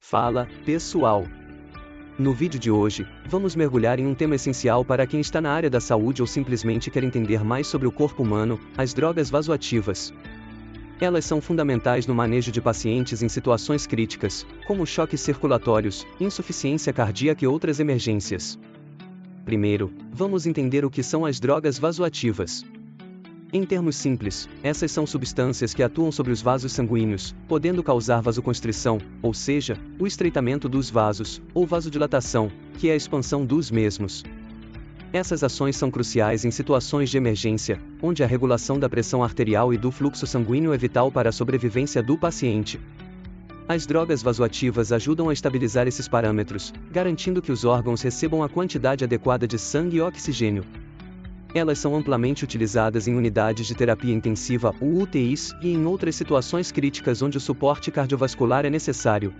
Fala, pessoal! No vídeo de hoje, vamos mergulhar em um tema essencial para quem está na área da saúde ou simplesmente quer entender mais sobre o corpo humano, as drogas vasoativas. Elas são fundamentais no manejo de pacientes em situações críticas, como choques circulatórios, insuficiência cardíaca e outras emergências. Primeiro, vamos entender o que são as drogas vasoativas. Em termos simples, essas são substâncias que atuam sobre os vasos sanguíneos, podendo causar vasoconstrição, ou seja, o estreitamento dos vasos, ou vasodilatação, que é a expansão dos mesmos. Essas ações são cruciais em situações de emergência, onde a regulação da pressão arterial e do fluxo sanguíneo é vital para a sobrevivência do paciente. As drogas vasoativas ajudam a estabilizar esses parâmetros, garantindo que os órgãos recebam a quantidade adequada de sangue e oxigênio. Elas são amplamente utilizadas em unidades de terapia intensiva (UTIs) e em outras situações críticas onde o suporte cardiovascular é necessário.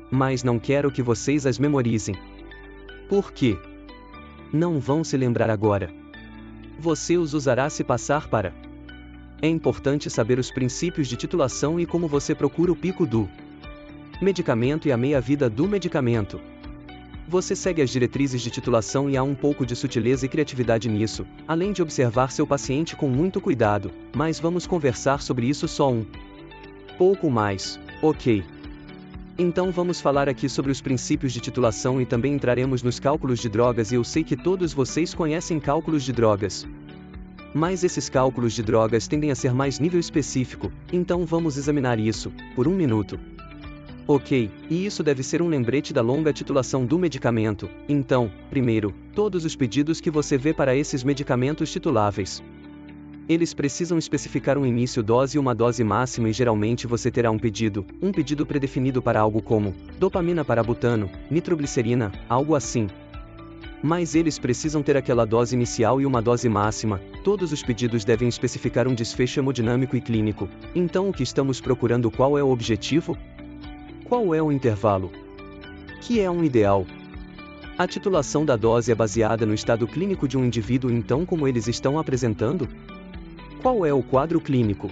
Mas não quero que vocês as memorizem. Por quê? Não vão se lembrar agora. Você os usará se passar para. É importante saber os princípios de titulação e como você procura o pico do medicamento e a meia-vida do medicamento. Você segue as diretrizes de titulação e há um pouco de sutileza e criatividade nisso, além de observar seu paciente com muito cuidado, mas vamos conversar sobre isso só um pouco mais, ok? Então vamos falar aqui sobre os princípios de titulação e também entraremos nos cálculos de drogas e eu sei que todos vocês conhecem cálculos de drogas. Mas esses cálculos de drogas tendem a ser mais nível específico, então vamos examinar isso, por um minuto. Ok, e isso deve ser um lembrete da longa titulação do medicamento. Então, primeiro, todos os pedidos que você vê para esses medicamentos tituláveis. Eles precisam especificar um início dose e uma dose máxima e geralmente você terá um pedido predefinido para algo como dopamina para butano, nitroglicerina, algo assim. Mas eles precisam ter aquela dose inicial e uma dose máxima. Todos os pedidos devem especificar um desfecho hemodinâmico e clínico. Então o que estamos procurando, qual é o objetivo? Qual é o intervalo? Que é um ideal? A titulação da dose é baseada no estado clínico de um indivíduo, então como eles estão apresentando? Qual é o quadro clínico?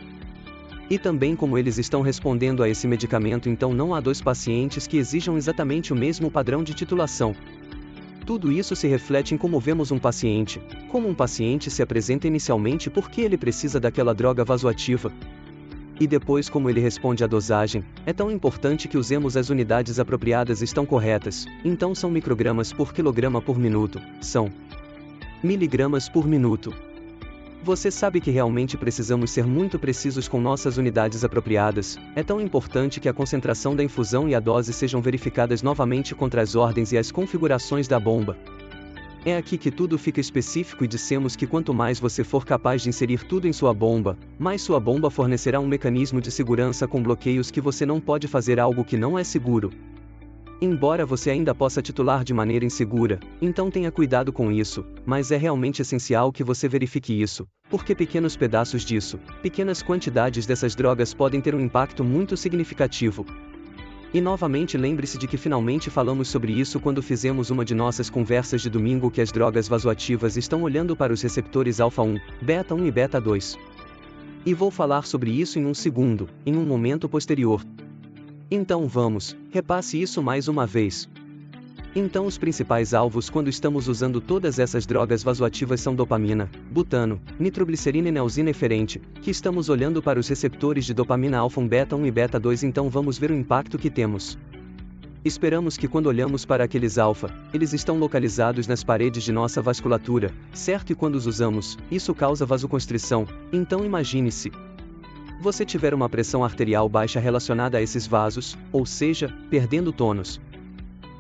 E também como eles estão respondendo a esse medicamento, então não há dois pacientes que exijam exatamente o mesmo padrão de titulação. Tudo isso se reflete em como vemos um paciente, como um paciente se apresenta inicialmente, por que ele precisa daquela droga vasoativa. E depois como ele responde à dosagem. É tão importante que usemos as unidades apropriadas, estão corretas, então são microgramas por quilograma por minuto, são miligramas por minuto. Você sabe que realmente precisamos ser muito precisos com nossas unidades apropriadas, é tão importante que a concentração da infusão e a dose sejam verificadas novamente contra as ordens e as configurações da bomba. É aqui que tudo fica específico e dissemos que quanto mais você for capaz de inserir tudo em sua bomba, mais sua bomba fornecerá um mecanismo de segurança com bloqueios que você não pode fazer algo que não é seguro. Embora você ainda possa titular de maneira insegura, então tenha cuidado com isso, mas é realmente essencial que você verifique isso, porque pequenos pedaços disso, pequenas quantidades dessas drogas podem ter um impacto muito significativo. E novamente lembre-se de que finalmente falamos sobre isso quando fizemos uma de nossas conversas de domingo, que as drogas vasoativas estão olhando para os receptores alfa-1, beta-1 e beta-2. E vou falar sobre isso em um segundo, em um momento posterior. Então vamos, repasse isso mais uma vez. Então os principais alvos quando estamos usando todas essas drogas vasoativas são dopamina, butano, nitroglicerina e neosina eferente, que estamos olhando para os receptores de dopamina alfa-1, beta-1 e beta-2, então vamos ver o impacto que temos. Esperamos que quando olhamos para aqueles alfa, eles estão localizados nas paredes de nossa vasculatura, certo? E quando os usamos, isso causa vasoconstrição, então imagine-se. Você tiver uma pressão arterial baixa relacionada a esses vasos, ou seja, perdendo tônus.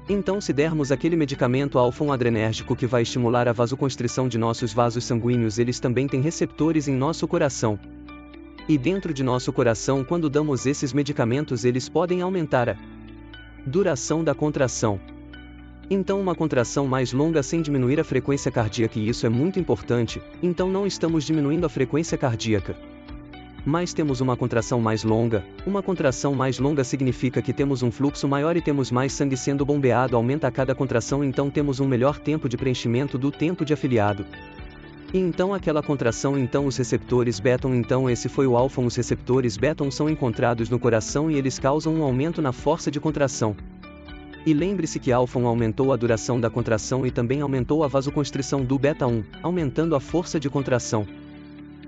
Então se dermos aquele medicamento alfa-1 adrenérgico que vai estimular a vasoconstrição de nossos vasos sanguíneos, eles também têm receptores em nosso coração. E dentro de nosso coração, quando damos esses medicamentos, eles podem aumentar a duração da contração. Então uma contração mais longa sem diminuir a frequência cardíaca, e isso é muito importante, então não estamos diminuindo a frequência cardíaca. Mas temos uma contração mais longa. Uma contração mais longa significa que temos um fluxo maior e temos mais sangue sendo bombeado, aumenta a cada contração, então temos um melhor tempo de preenchimento do tempo de afiliado. E então aquela contração, então os receptores beta, então esse foi o alfa. Os receptores beta são encontrados no coração e eles causam um aumento na força de contração. E lembre-se que alfa aumentou a duração da contração e também aumentou a vasoconstrição do beta 1, aumentando a força de contração.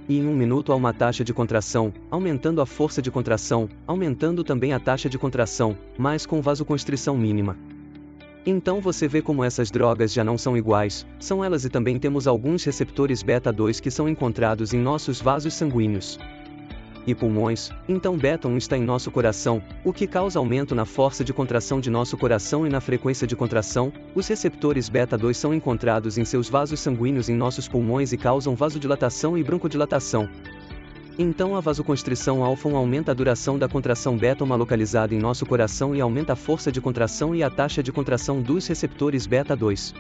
E em 1 minuto há uma taxa de contração, aumentando a força de contração, aumentando também a taxa de contração, mas com vasoconstrição mínima. Então você vê como essas drogas já não são iguais, são elas, e também temos alguns receptores beta 2 que são encontrados em nossos vasos sanguíneos e pulmões. Então beta 1 está em nosso coração, o que causa aumento na força de contração de nosso coração e na frequência de contração. Os receptores beta 2 são encontrados em seus vasos sanguíneos em nossos pulmões e causam vasodilatação e broncodilatação. Então a vasoconstrição alfa aumenta a duração da contração beta 1 localizada em nosso coração e aumenta a força de contração e a taxa de contração dos receptores beta 2.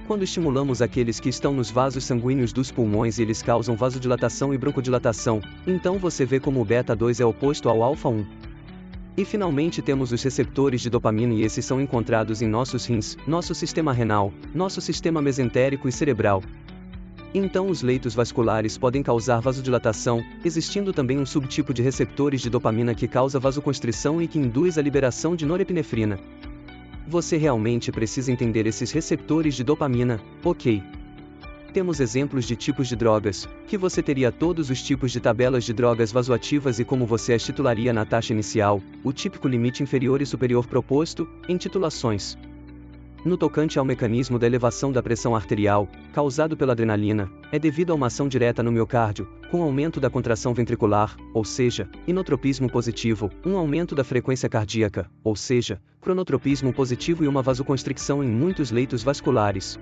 Quando estimulamos aqueles que estão nos vasos sanguíneos dos pulmões e eles causam vasodilatação e broncodilatação, então você vê como o beta 2 é oposto ao alfa 1. E finalmente temos os receptores de dopamina e esses são encontrados em nossos rins, nosso sistema renal, nosso sistema mesentérico e cerebral. Então os leitos vasculares podem causar vasodilatação, existindo também um subtipo de receptores de dopamina que causa vasoconstrição e que induz a liberação de norepinefrina. Você realmente precisa entender esses receptores de dopamina, ok? Temos exemplos de tipos de drogas, que você teria todos os tipos de tabelas de drogas vasoativas e como você as titularia na taxa inicial, o típico limite inferior e superior proposto, em titulações. No tocante ao mecanismo da elevação da pressão arterial, causado pela adrenalina, é devido a uma ação direta no miocárdio, com aumento da contração ventricular, ou seja, inotropismo positivo, um aumento da frequência cardíaca, ou seja, cronotropismo positivo e uma vasoconstricção em muitos leitos vasculares.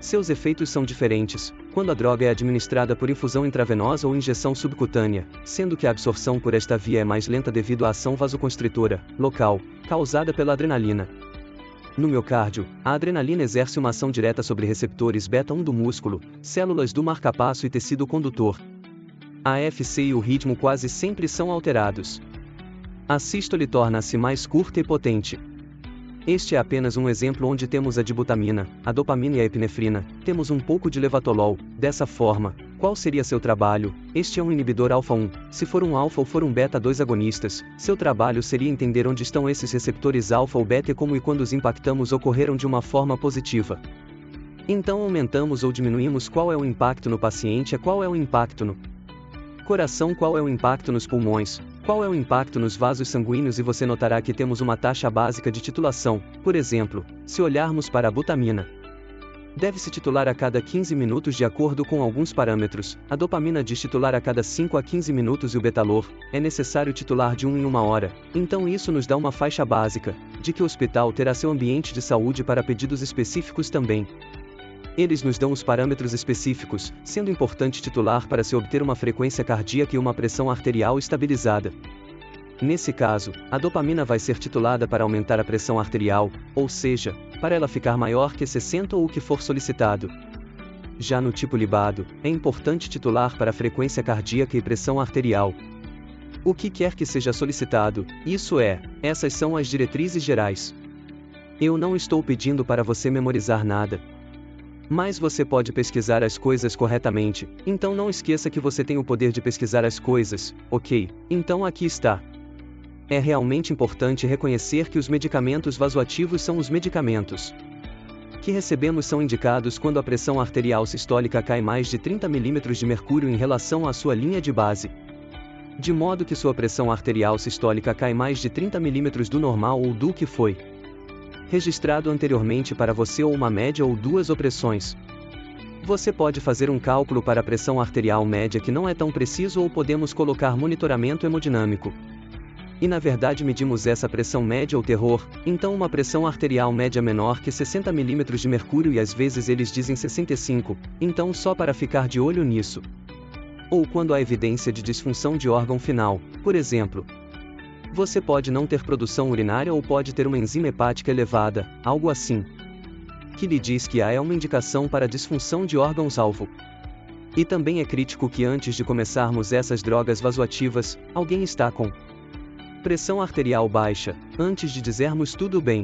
Seus efeitos são diferentes, quando a droga é administrada por infusão intravenosa ou injeção subcutânea, sendo que a absorção por esta via é mais lenta devido à ação vasoconstritora, local, causada pela adrenalina. No miocárdio, a adrenalina exerce uma ação direta sobre receptores beta 1 do músculo, células do marcapasso e tecido condutor. A FC e o ritmo quase sempre são alterados. A sístole torna-se mais curta e potente. Este é apenas um exemplo onde temos a dibutamina, a dopamina e a epinefrina, temos um pouco de levatolol. Dessa forma, qual seria seu trabalho? Este é um inibidor alfa 1, se for um alfa ou for um beta 2 agonistas, seu trabalho seria entender onde estão esses receptores alfa ou beta e como e quando os impactamos ocorreram de uma forma positiva. Então aumentamos ou diminuímos. Qual é o impacto no paciente? Qual é o impacto no coração? Qual é o impacto nos pulmões? Qual é o impacto nos vasos sanguíneos? E você notará que temos uma taxa básica de titulação. Por exemplo, se olharmos para a butamina, deve-se titular a cada 15 minutos de acordo com alguns parâmetros. A dopamina diz titular a cada 5 a 15 minutos e o betalor, é necessário titular de 1 em 1 hora. Então isso nos dá uma faixa básica, de que o hospital terá seu ambiente de saúde para pedidos específicos também. Eles nos dão os parâmetros específicos, sendo importante titular para se obter uma frequência cardíaca e uma pressão arterial estabilizada. Nesse caso, a dopamina vai ser titulada para aumentar a pressão arterial, ou seja, para ela ficar maior que 60 ou o que for solicitado. Já no tipo libado, é importante titular para a frequência cardíaca e pressão arterial. O que quer que seja solicitado, isso é, essas são as diretrizes gerais. Eu não estou pedindo para você memorizar nada. Mas você pode pesquisar as coisas corretamente, então não esqueça que você tem o poder de pesquisar as coisas, ok? Então aqui está. É realmente importante reconhecer que os medicamentos vasoativos são os medicamentos que recebemos são indicados quando a pressão arterial sistólica cai mais de 30 mm de mercúrio em relação à sua linha de base. De modo que sua pressão arterial sistólica cai mais de 30 mm do normal ou do que foi registrado anteriormente para você, ou uma média ou duas opressões. Você pode fazer um cálculo para a pressão arterial média que não é tão preciso, ou podemos colocar monitoramento hemodinâmico. E na verdade medimos essa pressão média ou terror, então uma pressão arterial média menor que 60 mm de mercúrio e às vezes eles dizem 65, então só para ficar de olho nisso. Ou quando há evidência de disfunção de órgão final, por exemplo. Você pode não ter produção urinária ou pode ter uma enzima hepática elevada, algo assim. Que lhe diz que há uma indicação para disfunção de órgãos-alvo. E também é crítico que antes de começarmos essas drogas vasoativas, alguém está com pressão arterial baixa, antes de dizermos tudo bem.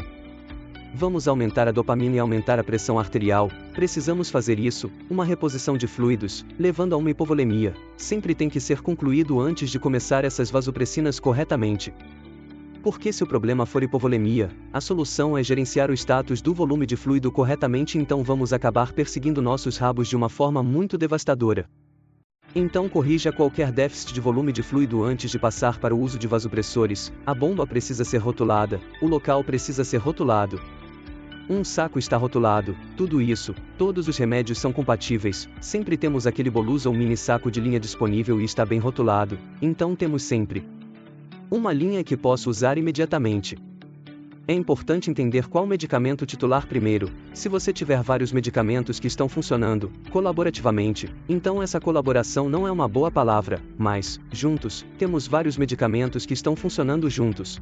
Vamos aumentar a dopamina e aumentar a pressão arterial. Precisamos fazer isso, uma reposição de fluidos, levando a uma hipovolemia. Sempre tem que ser concluído antes de começar essas vasopressinas corretamente. Porque se o problema for hipovolemia, a solução é gerenciar o status do volume de fluido corretamente, então vamos acabar perseguindo nossos rabos de uma forma muito devastadora. Então corrija qualquer déficit de volume de fluido antes de passar para o uso de vasopressores. A bomba precisa ser rotulada, o local precisa ser rotulado. Um saco está rotulado, tudo isso, todos os remédios são compatíveis, sempre temos aquele bolus ou mini saco de linha disponível e está bem rotulado, então temos sempre uma linha que posso usar imediatamente. É importante entender qual medicamento titular primeiro. Se você tiver vários medicamentos que estão funcionando colaborativamente, então essa colaboração não é uma boa palavra, mas, juntos, temos vários medicamentos que estão funcionando juntos.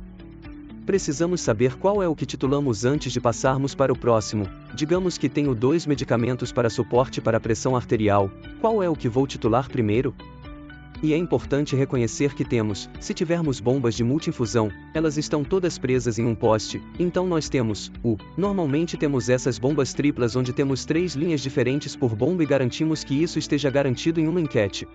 Precisamos saber qual é o que titulamos antes de passarmos para o próximo. Digamos que tenho 2 medicamentos para suporte para a pressão arterial. Qual é o que vou titular primeiro? E é importante reconhecer que temos, se tivermos bombas de multiinfusão, elas estão todas presas em um poste, então nós temos, normalmente temos essas bombas triplas onde temos 3 linhas diferentes por bomba e garantimos que isso esteja garantido em uma enquete.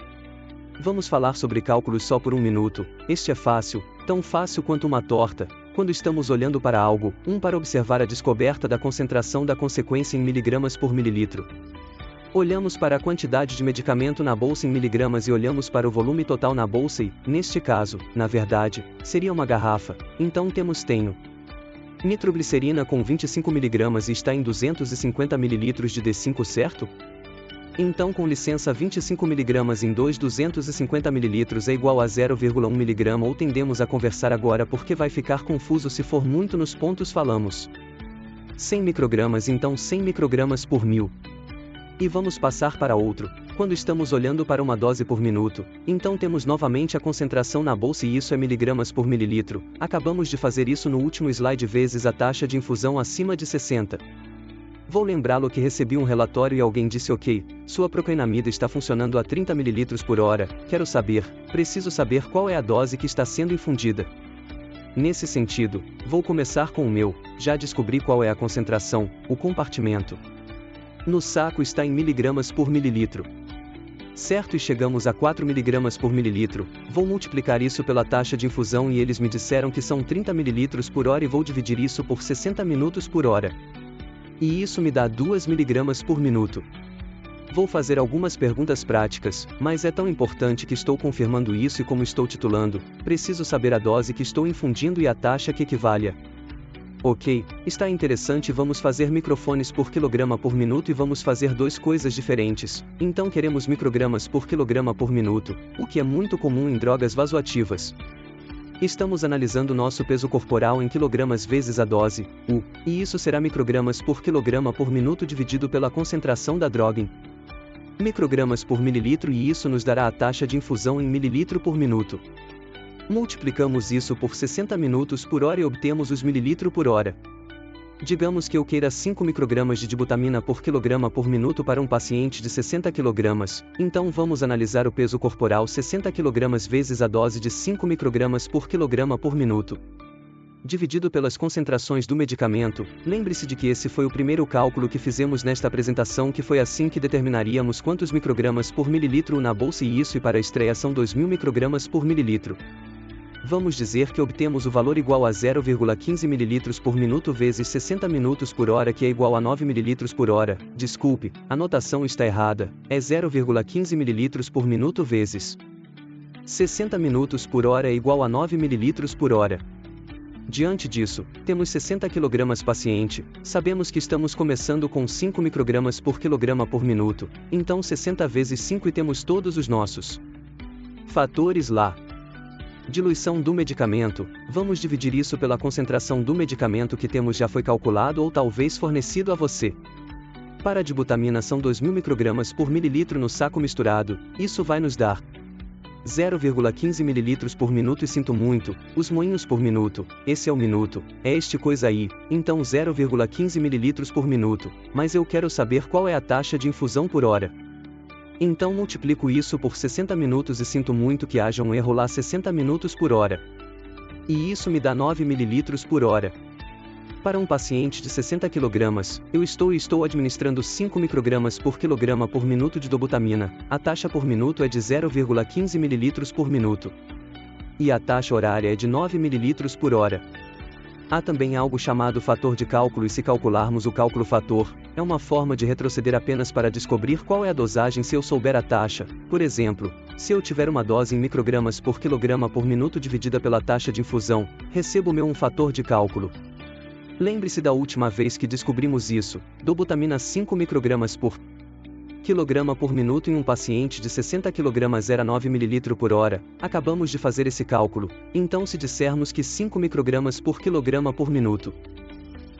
Vamos falar sobre cálculos só por 1 minuto, este é fácil, tão fácil quanto uma torta. Quando estamos olhando para algo, para observar a descoberta da concentração da consequência em miligramas por mililitro. Olhamos para a quantidade de medicamento na bolsa em miligramas e olhamos para o volume total na bolsa e, neste caso, na verdade, seria uma garrafa, então tenho nitroglicerina com 25 miligramas e está em 250 mililitros de D5, certo? Então com licença 25 mg em 250 ml é igual a 0,1 mg ou tendemos a conversar agora porque vai ficar confuso se for muito nos pontos falamos 100 microgramas então 100 microgramas por 1000. E vamos passar para outro, quando estamos olhando para uma dose por minuto, então temos novamente a concentração na bolsa e isso é miligramas por mililitro, acabamos de fazer isso no último slide vezes a taxa de infusão acima de 60. Vou lembrá-lo que recebi um relatório e alguém disse ok, sua procainamida está funcionando a 30 ml por hora, preciso saber qual é a dose que está sendo infundida. Nesse sentido, vou começar com o meu, já descobri qual é a concentração, o compartimento. No saco está em miligramas por mililitro. Certo, e chegamos a 4 mg por mililitro, vou multiplicar isso pela taxa de infusão e eles me disseram que são 30 ml por hora e vou dividir isso por 60 minutos por hora. E isso me dá 2 mg por minuto. Vou fazer algumas perguntas práticas, mas é tão importante que estou confirmando isso e como estou titulando, preciso saber a dose que estou infundindo e a taxa que equivale a. Ok, está interessante, vamos fazer microfones por quilograma por minuto e vamos fazer 2 coisas diferentes, então queremos microgramas por quilograma por minuto, o que é muito comum em drogas vasoativas. Estamos analisando nosso peso corporal em quilogramas vezes a dose, e isso será microgramas por quilograma por minuto dividido pela concentração da droga em microgramas por mililitro e isso nos dará a taxa de infusão em mililitro por minuto. Multiplicamos isso por 60 minutos por hora e obtemos os mililitro por hora. Digamos que eu queira 5 microgramas de dibutamina por quilograma por minuto para um paciente de 60 kg, então vamos analisar o peso corporal 60 kg vezes a dose de 5 microgramas por quilograma por minuto. Dividido pelas concentrações do medicamento, lembre-se de que esse foi o primeiro cálculo que fizemos nesta apresentação que foi assim que determinaríamos quantos microgramas por mililitro na bolsa e isso e para a estreia são 2000 microgramas por mililitro. Vamos dizer que obtemos o valor igual a 0,15 ml por minuto vezes 60 minutos por hora que é igual a 9 ml por hora, desculpe, a notação está errada, é 0,15 ml por minuto vezes 60 minutos por hora é igual a 9 ml por hora. Diante disso, temos 60 kg paciente, sabemos que estamos começando com 5 microgramas por quilograma por minuto, então 60 vezes 5 e temos todos os nossos fatores lá. Diluição do medicamento, vamos dividir isso pela concentração do medicamento que temos já foi calculado ou talvez fornecido a você. Para a dibutamina são 2000 microgramas por mililitro no saco misturado, isso vai nos dar 0,15 ml por minuto e sinto muito, os moinhos por minuto, esse é o minuto, é este coisa aí, então 0,15 ml por minuto, mas eu quero saber qual é a taxa de infusão por hora. Então multiplico isso por 60 minutos e sinto muito que haja um erro lá 60 minutos por hora. E isso me dá 9 ml por hora. Para um paciente de 60 kg, eu estou administrando 5 microgramas por quilograma por minuto de dobutamina. A taxa por minuto é de 0,15 ml por minuto. E a taxa horária é de 9 ml por hora. Há também algo chamado fator de cálculo e se calcularmos o cálculo fator, é uma forma de retroceder apenas para descobrir qual é a dosagem se eu souber a taxa. Por exemplo, se eu tiver uma dose em microgramas por quilograma por minuto dividida pela taxa de infusão, recebo um fator de cálculo. Lembre-se da última vez que descobrimos isso, dobutamina 5 microgramas por quilograma por minuto em um paciente de 60 kg era 9 ml por hora, acabamos de fazer esse cálculo, então se dissermos que 5 microgramas por quilograma por minuto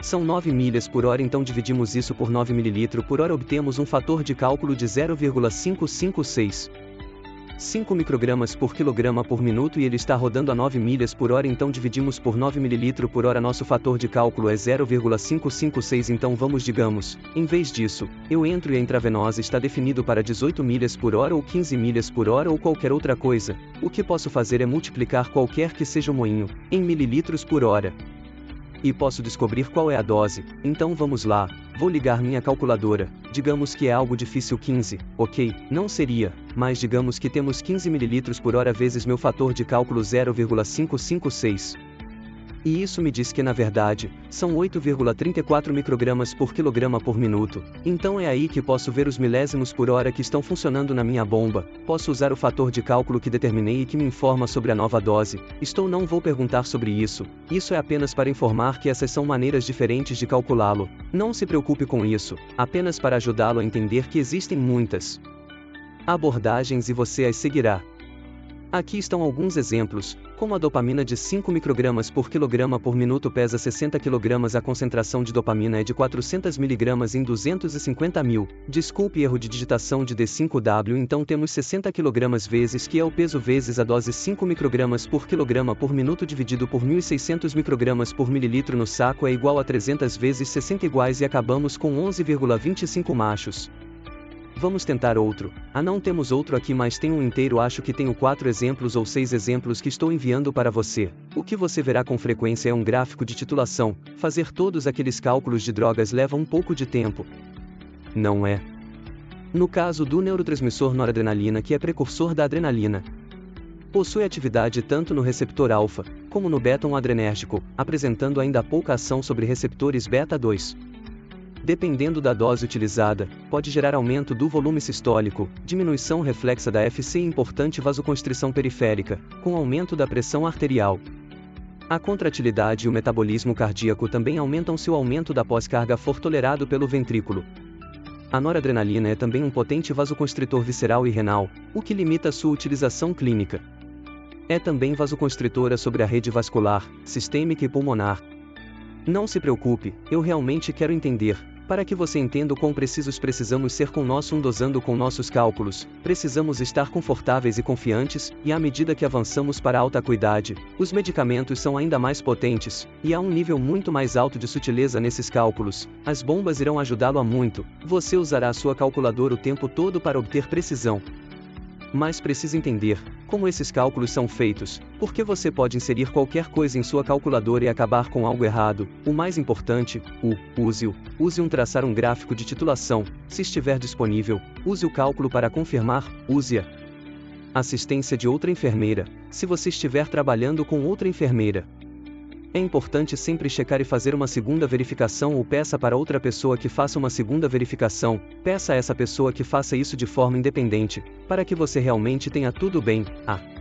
são 9 milhas por hora, então dividimos isso por 9 ml por hora, obtemos um fator de cálculo de 0,556. 5 microgramas por quilograma por minuto e ele está rodando a 9 milhas por hora, então dividimos por 9 ml por hora, nosso fator de cálculo é 0,556, então digamos, em vez disso, eu entro e a intravenosa está definido para 18 milhas por hora ou 15 milhas por hora ou qualquer outra coisa, o que posso fazer é multiplicar qualquer que seja o moinho, em mililitros por hora. E posso descobrir qual é a dose, então vamos lá, vou ligar minha calculadora, digamos que é algo difícil 15, ok, não seria, mas digamos que temos 15 ml por hora vezes meu fator de cálculo 0,556. E isso me diz que na verdade, são 8,34 microgramas por quilograma por minuto, então é aí que posso ver os milésimos por hora que estão funcionando na minha bomba, posso usar o fator de cálculo que determinei e que me informa sobre a nova dose, não vou perguntar sobre isso é apenas para informar que essas são maneiras diferentes de calculá-lo, não se preocupe com isso, apenas para ajudá-lo a entender que existem muitas abordagens e você as seguirá. Aqui estão alguns exemplos, como a dopamina de 5 microgramas por quilograma por minuto pesa 60 kg, a concentração de dopamina é de 400 mg em 250 mil, desculpe erro de digitação de D5W, então temos 60 kg vezes que é o peso vezes a dose 5 microgramas por quilograma por minuto dividido por 1.600 microgramas por mililitro no saco é igual a 300 vezes 60 iguais e acabamos com 11,25 machos. Vamos tentar outro. Não temos outro aqui, mas tem um inteiro, acho que tenho 4 exemplos ou 6 exemplos que estou enviando para você. O que você verá com frequência é um gráfico de titulação, fazer todos aqueles cálculos de drogas leva um pouco de tempo. Não é? No caso do neurotransmissor noradrenalina, que é precursor da adrenalina, possui atividade tanto no receptor alfa, como no beta-1 adrenérgico, apresentando ainda pouca ação sobre receptores beta-2. Dependendo da dose utilizada, pode gerar aumento do volume sistólico, diminuição reflexa da FC e importante vasoconstrição periférica, com aumento da pressão arterial. A contratilidade e o metabolismo cardíaco também aumentam se o aumento da pós-carga for tolerado pelo ventrículo. A noradrenalina é também um potente vasoconstritor visceral e renal, o que limita sua utilização clínica. É também vasoconstritora sobre a rede vascular, sistêmica e pulmonar. Não se preocupe, eu realmente quero entender. Para que você entenda o quão precisos precisamos ser com dosando com nossos cálculos, precisamos estar confortáveis e confiantes, e à medida que avançamos para a alta acuidade, os medicamentos são ainda mais potentes, e há um nível muito mais alto de sutileza nesses cálculos, as bombas irão ajudá-lo a muito, você usará sua calculadora o tempo todo para obter precisão. Mas precisa entender como esses cálculos são feitos, porque você pode inserir qualquer coisa em sua calculadora e acabar com algo errado. O mais importante, use traçar um gráfico de titulação, se estiver disponível, use o cálculo para confirmar, use a assistência de outra enfermeira, se você estiver trabalhando com outra enfermeira. É importante sempre checar e fazer uma segunda verificação ou peça para outra pessoa que faça uma segunda verificação, peça a essa pessoa que faça isso de forma independente, para que você realmente tenha tudo bem.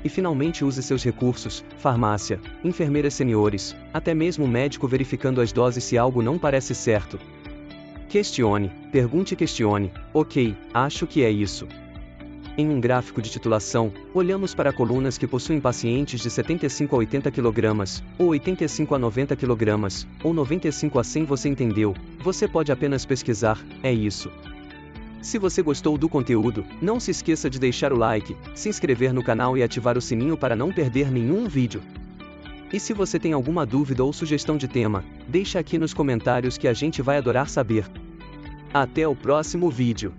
E finalmente use seus recursos, farmácia, enfermeiras seniores, até mesmo médico verificando as doses se algo não parece certo. Questione, pergunte e questione, ok, acho que é isso. Em um gráfico de titulação, olhamos para colunas que possuem pacientes de 75 a 80 kg, ou 85 a 90 kg, ou 95 a 100, você entendeu? Você pode apenas pesquisar, é isso. Se você gostou do conteúdo, não se esqueça de deixar o like, se inscrever no canal e ativar o sininho para não perder nenhum vídeo. E se você tem alguma dúvida ou sugestão de tema, deixa aqui nos comentários que a gente vai adorar saber. Até o próximo vídeo.